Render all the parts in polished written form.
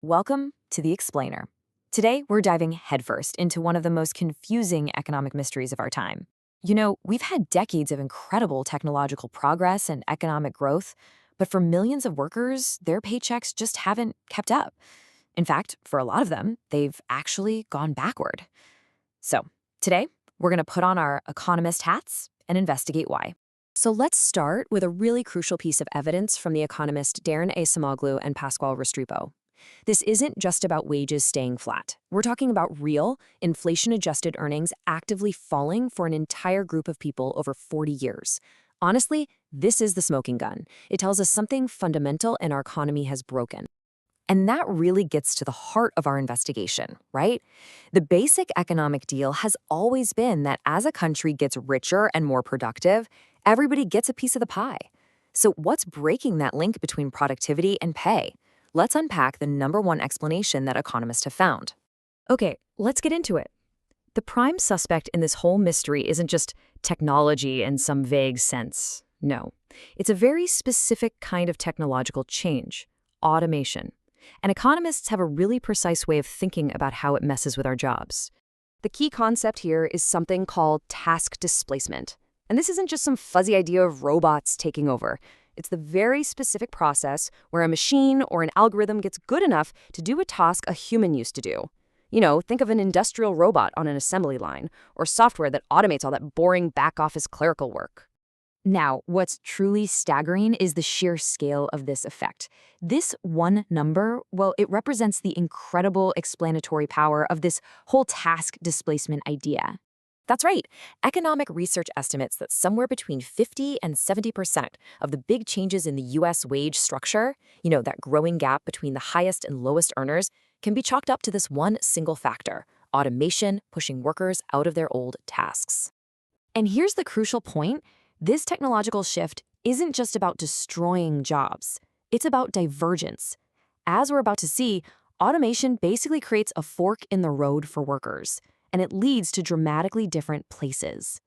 Welcome to The Explainer. Today, we're diving headfirst into one of the most confusing economic mysteries of our time. We've had decades of incredible technological progress and economic growth, but for millions of workers, their paychecks just haven't kept up. In fact, for a lot of them, they've actually gone backward. So, today, we're going to put on our economist hats and investigate why. So let's start with a really crucial piece of evidence from the economist Darren Acemoglu and Pasquale Restrepo. This isn't just about wages staying flat. We're talking about real, inflation-adjusted earnings actively falling for an entire group of people over 40 years. Honestly, this is the smoking gun. It tells us something fundamental in our economy has broken. And that really gets to the heart of our investigation, right? The basic economic deal has always been that as a country gets richer and more productive, everybody gets a piece of the pie. So what's breaking that link between productivity and pay? Let's unpack the number one explanation that economists have found. Okay, let's get into it. The prime suspect in this whole mystery isn't just technology in some vague sense. No, it's a very specific kind of technological change: automation. And economists have a really precise way of thinking about how it messes with our jobs. The key concept here is something called task displacement. And this isn't just some fuzzy idea of robots taking over. It's the very specific process where a machine or an algorithm gets good enough to do a task a human used to do. Think of an industrial robot on an assembly line, or software that automates all that boring back-office clerical work. Now, what's truly staggering is the sheer scale of this effect. This one number, well, it represents the incredible explanatory power of this whole task displacement idea. That's right. Economic research estimates that somewhere between 50 and 70% of the big changes in the U.S. wage structure, that growing gap between the highest and lowest earners, can be chalked up to this one single factor: automation pushing workers out of their old tasks. And here's the crucial point. This technological shift isn't just about destroying jobs. It's about divergence. As we're about to see, automation basically creates a fork in the road for workers, and it leads to dramatically different places.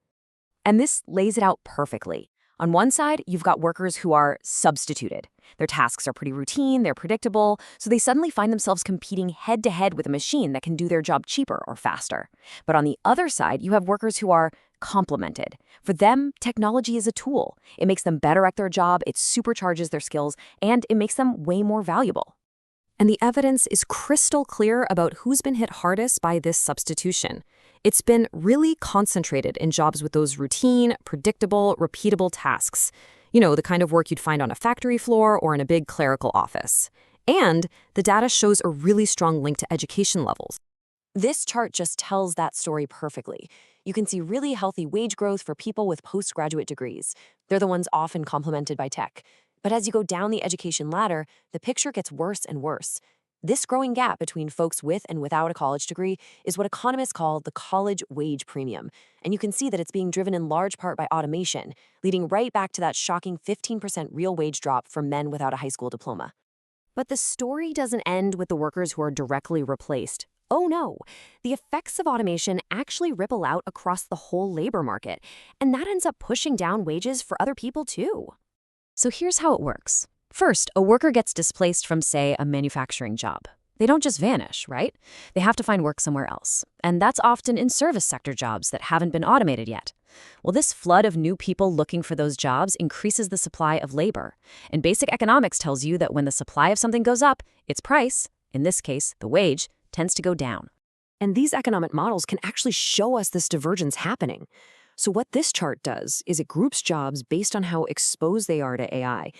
And this lays it out perfectly. On one side, you've got workers who are substituted. Their tasks are pretty routine, they're predictable, so they suddenly find themselves competing head-to-head with a machine that can do their job cheaper or faster. But on the other side, you have workers who are complemented. For them, technology is a tool. It makes them better at their job, it supercharges their skills, and it makes them way more valuable. And the evidence is crystal clear about who's been hit hardest by this substitution. It's been really concentrated in jobs with those routine, predictable, repeatable tasks. The kind of work you'd find on a factory floor or in a big clerical office. And the data shows a really strong link to education levels. This chart just tells that story perfectly. You can see really healthy wage growth for people with postgraduate degrees. They're the ones often complemented by tech. But as you go down the education ladder, the picture gets worse and worse. This growing gap between folks with and without a college degree is what economists call the college wage premium. And you can see that it's being driven in large part by automation, leading right back to that shocking 15% real wage drop for men without a high school diploma. But the story doesn't end with the workers who are directly replaced. Oh no, the effects of automation actually ripple out across the whole labor market, and that ends up pushing down wages for other people too. So here's how it works. First, a worker gets displaced from, say, a manufacturing job. They don't just vanish, right? They have to find work somewhere else. And that's often in service sector jobs that haven't been automated yet. Well, this flood of new people looking for those jobs increases the supply of labor. And basic economics tells you that when the supply of something goes up, its price, in this case, the wage, tends to go down. And these economic models can actually show us this divergence happening. So what this chart does is it groups jobs based on how exposed they are to AI.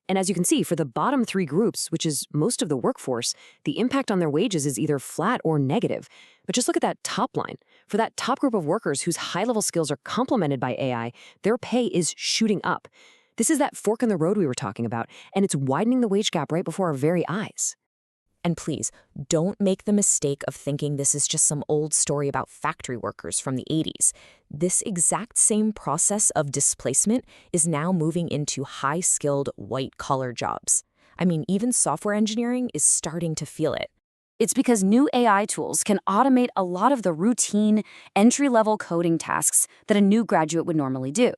And as you can see, for the bottom three groups, which is most of the workforce, the impact on their wages is either flat or negative. But just look at that top line. For that top group of workers whose high-level skills are complemented by AI, their pay is shooting up. This is that fork in the road we were talking about, and it's widening the wage gap right before our very eyes. And please, don't make the mistake of thinking this is just some old story about factory workers from the 80s. This exact same process of displacement is now moving into high-skilled, white-collar jobs. I mean, even software engineering is starting to feel it. It's because new AI tools can automate a lot of the routine, entry-level coding tasks that a new graduate would normally do.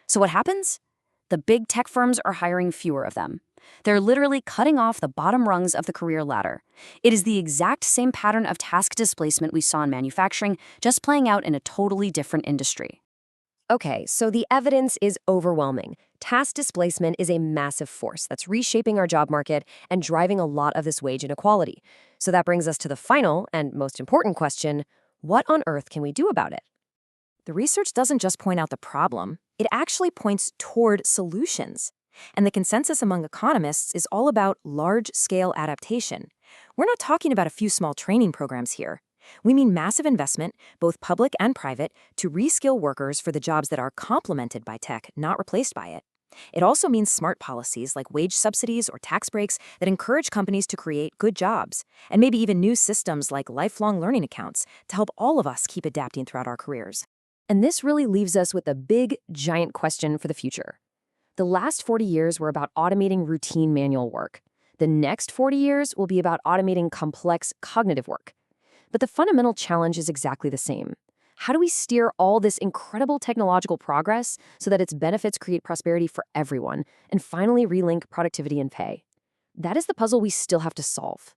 So what happens? The big tech firms are hiring fewer of them. They're literally cutting off the bottom rungs of the career ladder. It is the exact same pattern of task displacement we saw in manufacturing, just playing out in a totally different industry. Okay, so the evidence is overwhelming. Task displacement is a massive force that's reshaping our job market and driving a lot of this wage inequality. So that brings us to the final and most important question: what on earth can we do about it? The research doesn't just point out the problem, it actually points toward solutions. And the consensus among economists is all about large-scale adaptation. We're not talking about a few small training programs here. We mean massive investment, both public and private, to reskill workers for the jobs that are complemented by tech, not replaced by it. It also means smart policies like wage subsidies or tax breaks that encourage companies to create good jobs, and maybe even new systems like lifelong learning accounts to help all of us keep adapting throughout our careers. And this really leaves us with a big, giant question for the future. The last 40 years were about automating routine manual work. The next 40 years will be about automating complex cognitive work. But the fundamental challenge is exactly the same. How do we steer all this incredible technological progress so that its benefits create prosperity for everyone and finally relink productivity and pay? That is the puzzle we still have to solve.